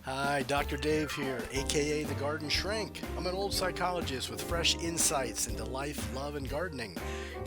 Hi, Dr. Dave here, A.K.A. the Garden Shrink. I'm an old psychologist with fresh insights into life, love, and gardening.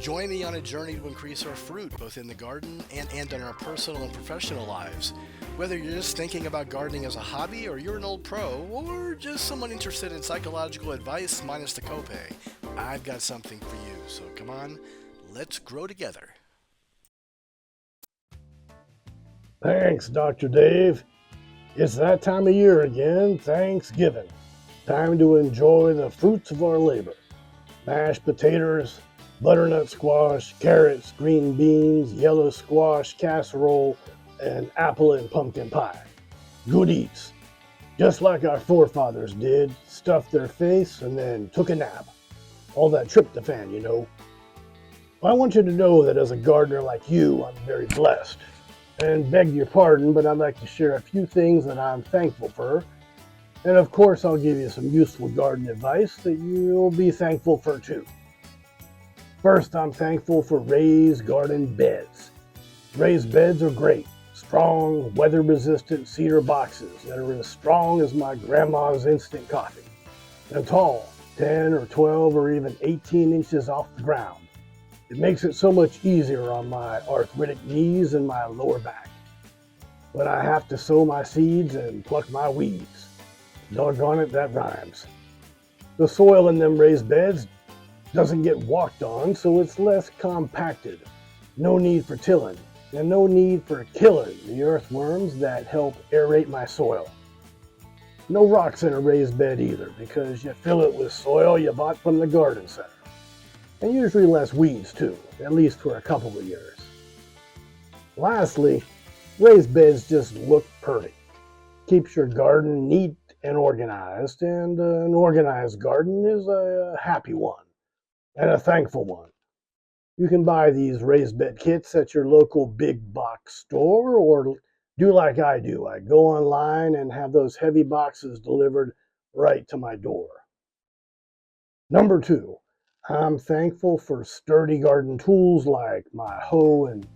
Join me on a journey to increase our fruit, both in the garden and in our personal and professional lives. Whether you're just thinking about gardening as a hobby, or you're an old pro, or just someone interested in psychological advice minus the copay, I've got something for you. So come on, let's grow together. Thanks, Dr. Dave. It's that time of year again, Thanksgiving. Time to enjoy the fruits of our labor. Mashed potatoes, butternut squash, carrots, green beans, yellow squash, casserole, and apple and pumpkin pie. Good eats. Just like our forefathers did, stuffed their face and then took a nap. All that tryptophan, you know. I want you to know that as a gardener like you, I'm very blessed. And beg your pardon, but I'd like to share a few things that I'm thankful for. And of course, I'll give you some useful garden advice that you'll be thankful for too. First, I'm thankful for raised garden beds. Raised beds are great. Strong, weather-resistant cedar boxes that are as strong as my grandma's instant coffee. And tall, 10 or 12 or even 18 inches off the ground. It makes it so much easier on my arthritic knees and my lower back. When I have to sow my seeds and pluck my weeds. Doggone it, that rhymes. The soil in them raised beds doesn't get walked on, so it's less compacted. No need for tilling, and no need for killing the earthworms that help aerate my soil. No rocks in a raised bed either, because you fill it with soil you bought from the garden center. And usually less weeds too, at least for a couple of years. Lastly, raised beds just look pretty. Keeps your garden neat and organized, and an organized garden is a happy one and a thankful one. You can buy these raised bed kits at your local big box store, or do like I do. I go online and have those heavy boxes delivered right to my door. Number two, I'm thankful for sturdy garden tools like my hoe and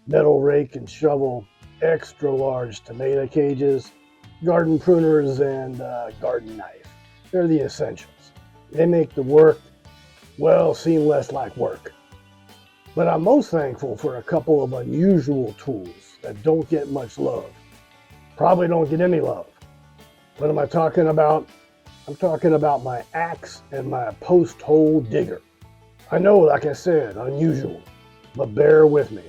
metal rake and shovel, extra large tomato cages, garden pruners, and garden knife. They're the essentials. They make the work, well, seem less like work. But I'm most thankful for a couple of unusual tools that don't get much love. Probably don't get any love. What am I talking about? I'm talking about my axe and my post hole digger. I know, like I said, unusual, but bear with me.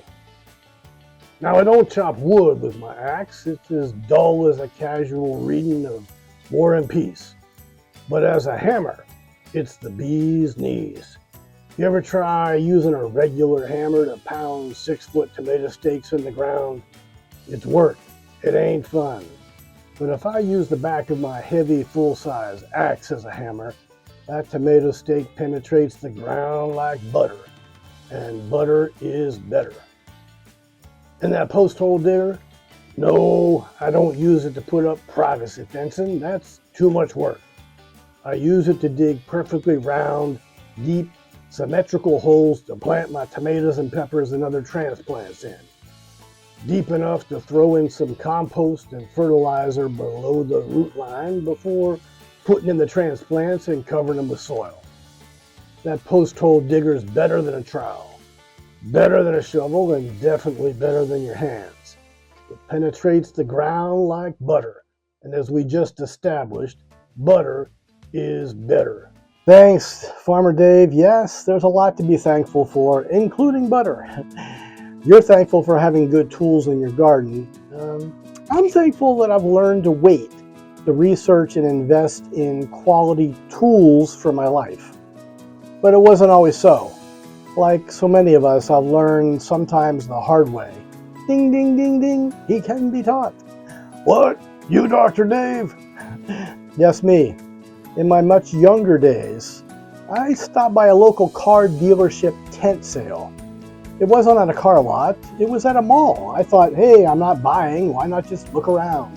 Now, I don't chop wood with my axe. It's as dull as a casual reading of War and Peace. But as a hammer, it's the bee's knees. You ever try using a regular hammer to pound 6-foot tomato stakes in the ground? It's work. It ain't fun. But if I use the back of my heavy, full-size axe as a hammer, that tomato stake penetrates the ground like butter. And butter is better. And that post hole digger? No, I don't use it to put up privacy fencing. That's too much work. I use it to dig perfectly round, deep, symmetrical holes to plant my tomatoes and peppers and other transplants in. Deep enough to throw in some compost and fertilizer below the root line before putting in the transplants and covering them with soil. That post hole digger is better than a trowel, better than a shovel, and definitely better than your hands. It penetrates the ground like butter, and as we just established, butter is better. Thanks, Farmer Dave. Yes, there's a lot to be thankful for, including butter. You're thankful for having good tools in your garden. I'm thankful that I've learned to wait, to research and invest in quality tools for my life. But it wasn't always so. Like so many of us, I've learned sometimes the hard way. Ding, ding, ding, ding, he can be taught. What? You, Dr. Dave? Yes, me. In my much younger days, I stopped by a local car dealership tent sale. It wasn't on a car lot, it was at a mall. I thought, hey, I'm not buying, why not just look around?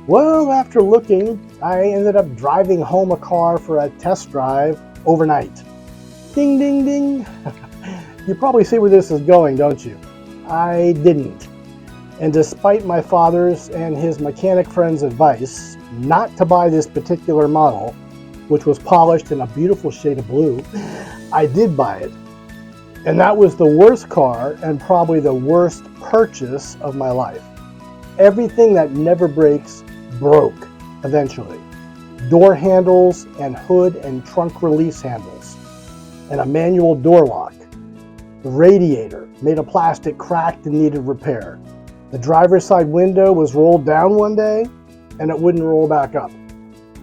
Well, after looking, I ended up driving home a car for a test drive overnight. Ding, ding, ding. You probably see where this is going, don't you? I didn't. And despite my father's and his mechanic friend's advice not to buy this particular model, which was polished in a beautiful shade of blue, I did buy it. And that was the worst car and probably the worst purchase of my life. Everything that never breaks broke eventually. Door handles and hood and trunk release handles, and a manual door lock. The radiator made of plastic cracked and needed repair. The driver's side window was rolled down one day and it wouldn't roll back up.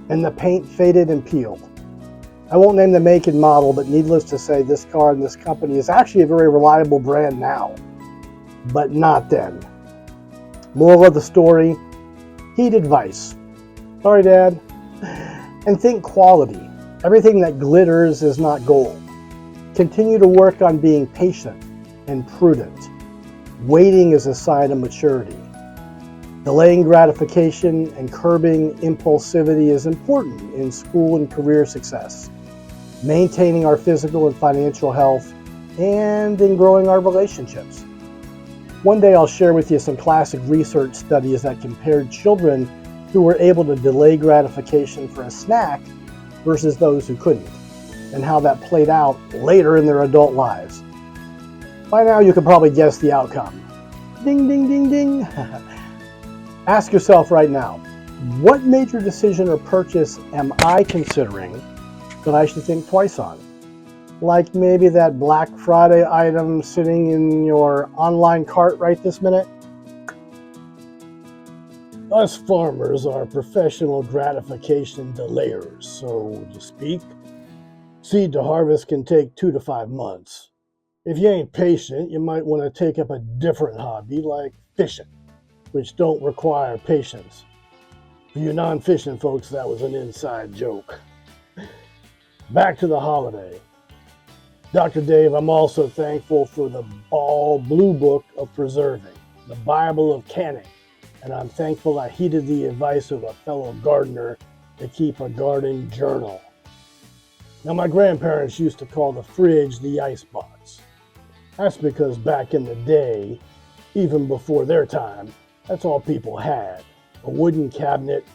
And the paint faded and peeled. I won't name the make and model, but needless to say, this car and this company is actually a very reliable brand now, but not then. Moral of the story, heed advice. Sorry, Dad. And think quality. Everything that glitters is not gold. Continue to work on being patient and prudent. Waiting is a sign of maturity. Delaying gratification and curbing impulsivity is important in school and career success. Maintaining our physical and financial health, and in growing our relationships. One day I'll share with you some classic research studies that compared children who were able to delay gratification for a snack versus those who couldn't, and how that played out later in their adult lives. By now you can probably guess the outcome. Ding, ding, ding, ding. Ask yourself right now, what major decision or purchase am I considering that I should think twice on? Like maybe that Black Friday item sitting in your online cart right this minute? Us farmers are professional gratification delayers, so to speak. Seed to harvest can take 2 to 5 months. If you ain't patient, you might want to take up a different hobby like fishing, which don't require patience. For you non-fishing folks, that was an inside joke. Back to the holiday. Dr. Dave, I'm also thankful for the Ball Blue Book of Preserving, the Bible of Canning, and I'm thankful I heeded the advice of a fellow gardener to keep a garden journal. Now, my grandparents used to call the fridge the icebox. That's because back in the day, even before their time, that's all people had, a wooden cabinet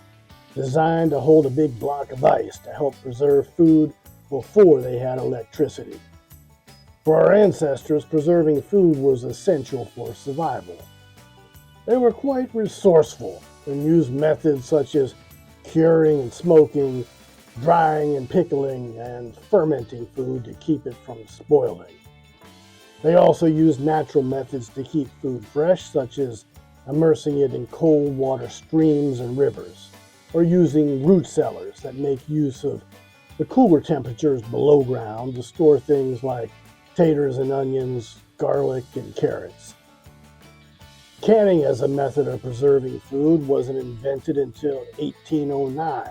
designed to hold a big block of ice to help preserve food before they had electricity. For our ancestors, preserving food was essential for survival. They were quite resourceful and used methods such as curing and smoking, drying and pickling, and fermenting food to keep it from spoiling. They also used natural methods to keep food fresh, such as immersing it in cold water streams and rivers, or using root cellars that make use of the cooler temperatures below ground to store things like taters and onions, garlic, and carrots. Canning as a method of preserving food wasn't invented until 1809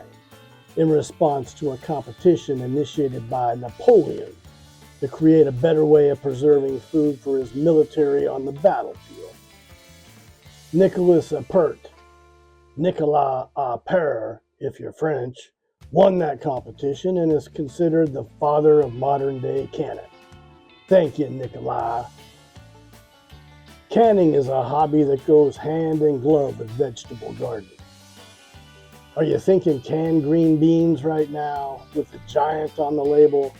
in response to a competition initiated by Napoleon to create a better way of preserving food for his military on the battlefield. Nicolas Appert, Nicolas Appert, if you're French, won that competition and is considered the father of modern-day canning. Thank you, Nicolas. Canning is a hobby that goes hand in glove with vegetable gardening. Are you thinking canned green beans right now with the giant on the label?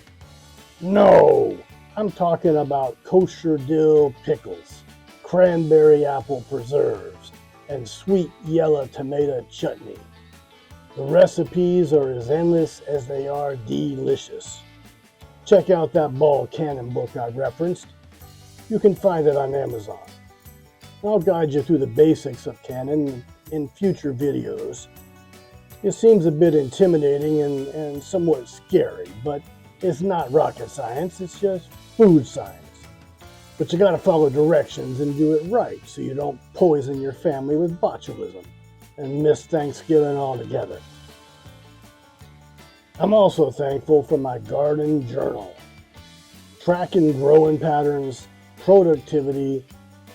No, I'm talking about kosher dill pickles, cranberry apple preserves, and sweet yellow tomato chutney. The recipes are as endless as they are delicious. Check out that Ball Canning book I referenced. You can find it on Amazon. I'll guide you through the basics of canning in future videos. It seems a bit intimidating and somewhat scary, but it's not rocket science, it's just food science. But you gotta follow directions and do it right so you don't poison your family with botulism and miss Thanksgiving altogether. I'm also thankful for my garden journal. Tracking growing patterns, productivity,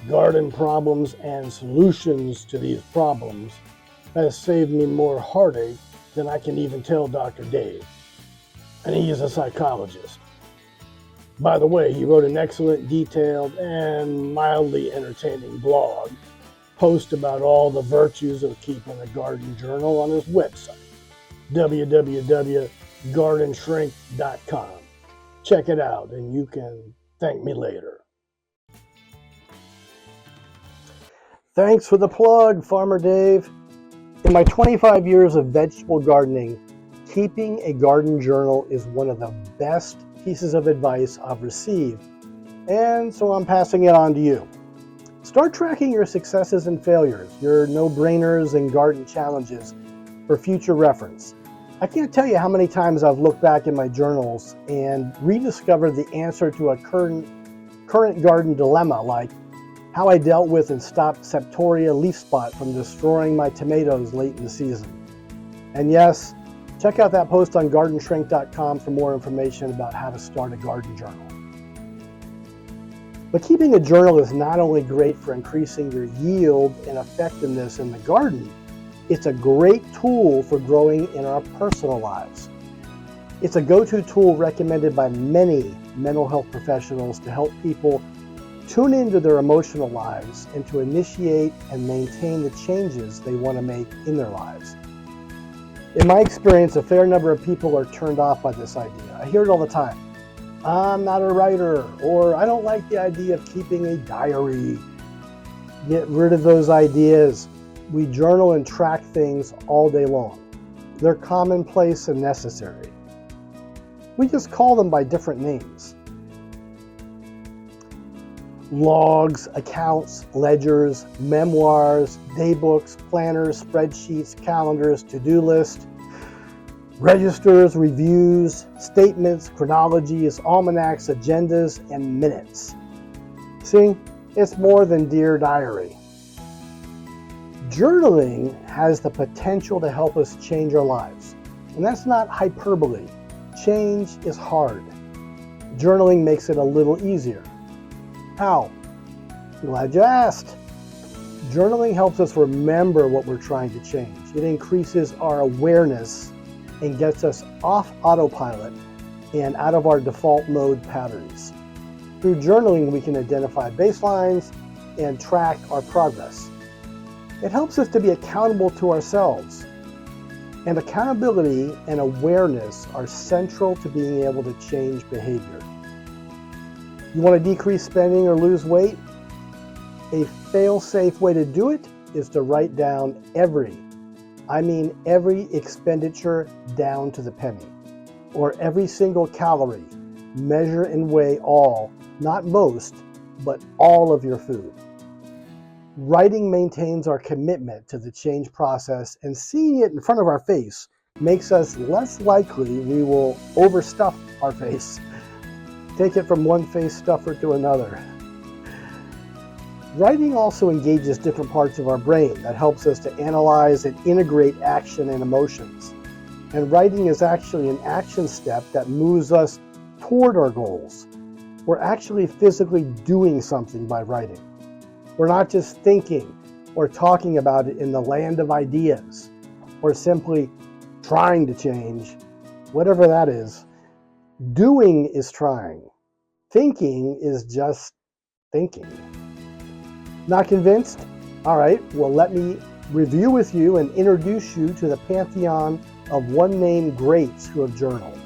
garden problems, and solutions to these problems has saved me more heartache than I can even tell Dr. Dave. And he is a psychologist. By the way, he wrote an excellent, detailed, and mildly entertaining blog post about all the virtues of keeping a garden journal on his website, www.GardenShrink.com. Check it out and you can thank me later. Thanks for the plug, Farmer Dave. In my 25 years of vegetable gardening, keeping a garden journal is one of the best pieces of advice I've received, and so I'm passing it on to you. Start tracking your successes and failures, your no-brainers and garden challenges for future reference. I can't tell you how many times I've looked back in my journals and rediscovered the answer to a current garden dilemma, like how I dealt with and stopped Septoria leaf spot from destroying my tomatoes late in the season. And yes, check out that post on GardenShrink.com for more information about how to start a garden journal. But keeping a journal is not only great for increasing your yield and effectiveness in the garden, it's a great tool for growing in our personal lives. It's a go-to tool recommended by many mental health professionals to help people tune into their emotional lives and to initiate and maintain the changes they want to make in their lives. In my experience, a fair number of people are turned off by this idea. I hear it all the time. I'm not a writer, or I don't like the idea of keeping a diary. Get rid of those ideas. We journal and track things all day long. They're commonplace and necessary. We just call them by different names. Logs, accounts, ledgers, memoirs, daybooks, planners, spreadsheets, calendars, to-do lists, registers, reviews, statements, chronologies, almanacs, agendas, and minutes. See, it's more than Dear Diary. Journaling has the potential to help us change our lives. And that's not hyperbole. Change is hard. Journaling makes it a little easier. How? Glad you asked. Journaling helps us remember what we're trying to change. It increases our awareness and gets us off autopilot and out of our default mode patterns. Through journaling, we can identify baselines and track our progress. It helps us to be accountable to ourselves. And accountability and awareness are central to being able to change behavior. You want to decrease spending or lose weight? A fail-safe way to do it is to write down every expenditure down to the penny, or every single calorie. Measure and weigh all, not most, but all of your food. Writing maintains our commitment to the change process, and seeing it in front of our face makes us less likely we will overstuff our face. Take it from one face stuffer to another. Writing also engages different parts of our brain that helps us to analyze and integrate action and emotions. And writing is actually an action step that moves us toward our goals. We're actually physically doing something by writing. We're not just thinking or talking about it in the land of ideas, or simply trying to change, whatever that is. Doing is trying. Thinking is just thinking. Not convinced? All right, well, let me review with you and introduce you to the pantheon of one-name greats who have journaled.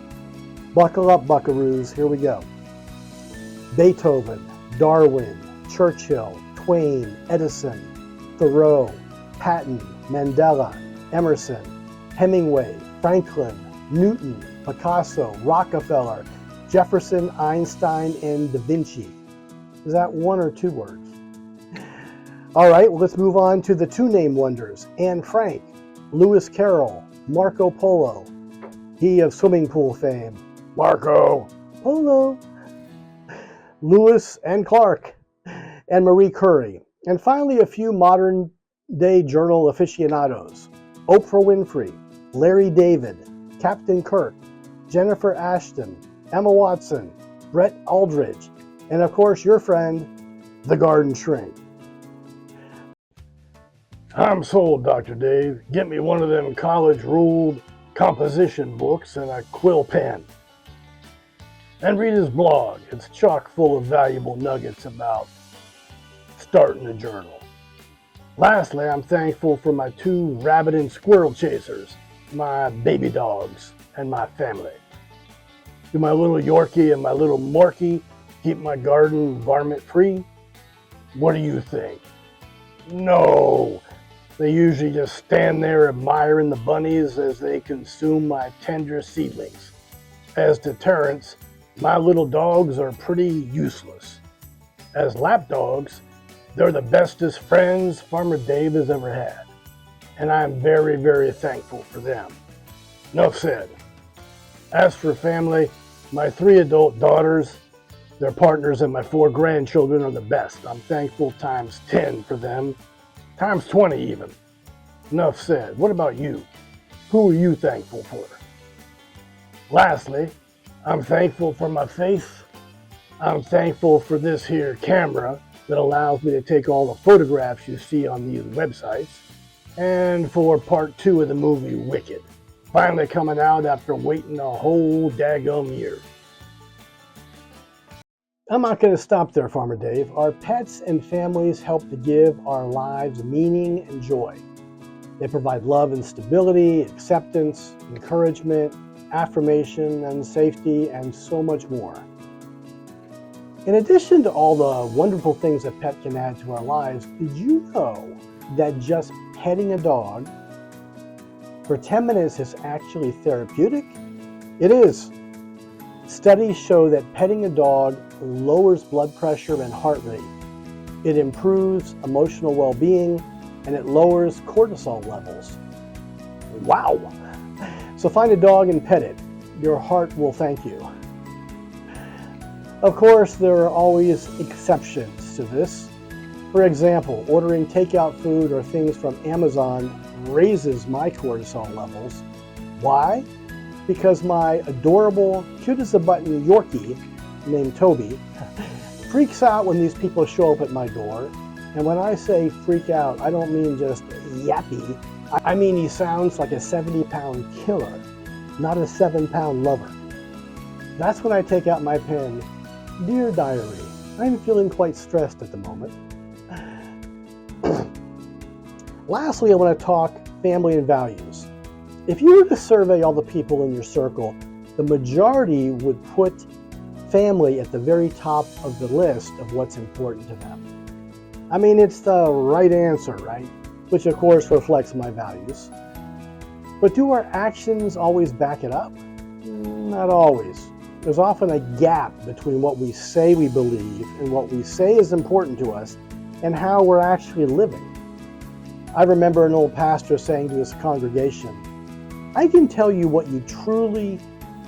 Buckle up, buckaroos, here we go. Beethoven, Darwin, Churchill, Twain, Edison, Thoreau, Patton, Mandela, Emerson, Hemingway, Franklin, Newton, Picasso, Rockefeller, Jefferson, Einstein, and Da Vinci. Is that one or two words? All right, well, let's move on to the two-name wonders. Anne Frank, Lewis Carroll, Marco Polo, he of swimming pool fame. Marco Polo. Lewis and Clark, and Marie Curie. And finally, a few modern-day journal aficionados. Oprah Winfrey, Larry David, Captain Kirk, Jennifer Ashton, Emma Watson, Brett Aldridge, and of course your friend, the Garden Shrink. I'm sold, Dr. Dave. Get me one of them college-ruled composition books and a quill pen. And read his blog. It's chock full of valuable nuggets about starting a journal. Lastly, I'm thankful for my 2 rabbit and squirrel chasers, my baby dogs, and my family. Do my little Yorkie and my little Morkie keep my garden varmint free? What do you think? No! They usually just stand there admiring the bunnies as they consume my tender seedlings. As deterrents, my little dogs are pretty useless. As lap dogs, they're the bestest friends Farmer Dave has ever had, and I'm very, very thankful for them. Enough said. As for family, my 3 adult daughters, their partners, and my 4 grandchildren are the best. I'm thankful times 10 for them, times 20 even. Enough said. What about you? Who are you thankful for? Lastly, I'm thankful for my faith. I'm thankful for this here camera that allows me to take all the photographs you see on these websites, and for part 2 of the movie Wicked, finally coming out after waiting a whole daggum year. I'm not going to stop there, Farmer Dave. Our pets and families help to give our lives meaning and joy. They provide love and stability, acceptance, encouragement, affirmation, and safety, and so much more. In addition to all the wonderful things a pet can add to our lives, did you know that just petting a dog for 10 minutes is actually therapeutic? It is. Studies show that petting a dog lowers blood pressure and heart rate. It improves emotional well-being, and it lowers cortisol levels. Wow! So find a dog and pet it. Your heart will thank you. Of course, there are always exceptions to this. For example, ordering takeout food or things from Amazon raises my cortisol levels. Why? Because my adorable, cute as a button Yorkie, named Toby, freaks out when these people show up at my door. And when I say freak out, I don't mean just yappy. I mean he sounds like a 70-pound killer, not a 7-pound lover. That's when I take out my pen. Dear Diary, I'm feeling quite stressed at the moment. Lastly, I want to talk family and values. If you were to survey all the people in your circle, the majority would put family at the very top of the list of what's important to them. I mean, it's the right answer, right? Which of course reflects my values. But do our actions always back it up? Not always. There's often a gap between what we say we believe and what we say is important to us and how we're actually living. I remember an old pastor saying to his congregation, I can tell you what you truly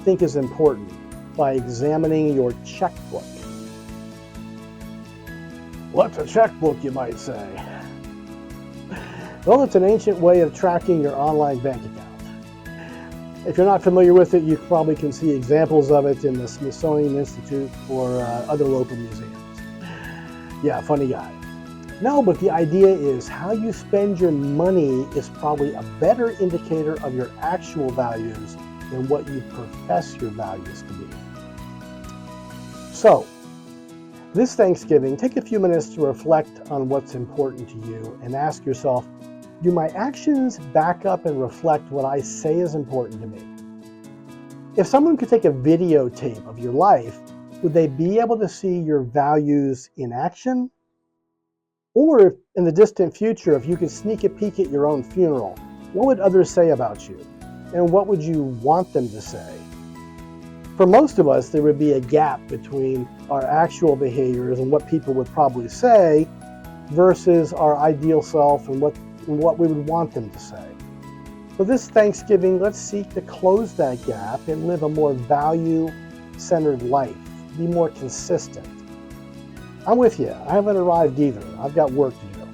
think is important by examining your checkbook. What's a checkbook, you might say? Well, it's an ancient way of tracking your online bank account. If you're not familiar with it, you probably can see examples of it in the Smithsonian Institute or other local museums. Yeah, funny guy. No, but the idea is how you spend your money is probably a better indicator of your actual values than what you profess your values to be. So, this Thanksgiving, take a few minutes to reflect on what's important to you and ask yourself, do my actions back up and reflect what I say is important to me? If someone could take a videotape of your life, would they be able to see your values in action? Or in the distant future, if you could sneak a peek at your own funeral, what would others say about you? And what would you want them to say? For most of us, there would be a gap between our actual behaviors and what people would probably say versus our ideal self and what we would want them to say. For this Thanksgiving, let's seek to close that gap and live a more value-centered life, be more consistent. I'm with you. I haven't arrived either. I've got work to do.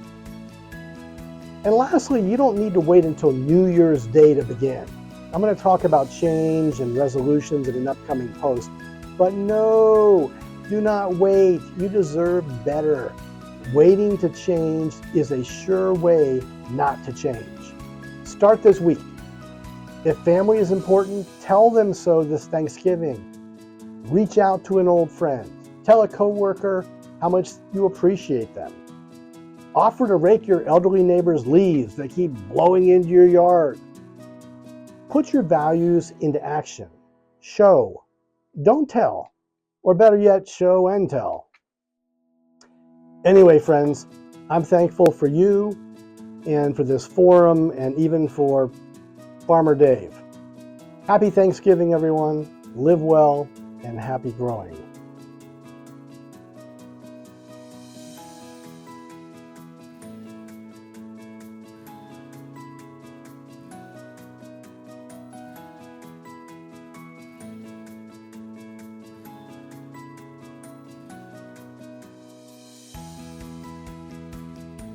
And lastly, you don't need to wait until New Year's Day to begin. I'm going to talk about change and resolutions in an upcoming post. But no, do not wait. You deserve better. Waiting to change is a sure way not to change. Start this week. If family is important, tell them so this Thanksgiving. Reach out to an old friend. Tell a coworker how much you appreciate them. Offer to rake your elderly neighbor's leaves that keep blowing into your yard. Put your values into action. Show, don't tell, or better yet, show and tell. Anyway, friends, I'm thankful for you and for this forum and even for Farmer Dave. Happy Thanksgiving, everyone. Live well and happy growing.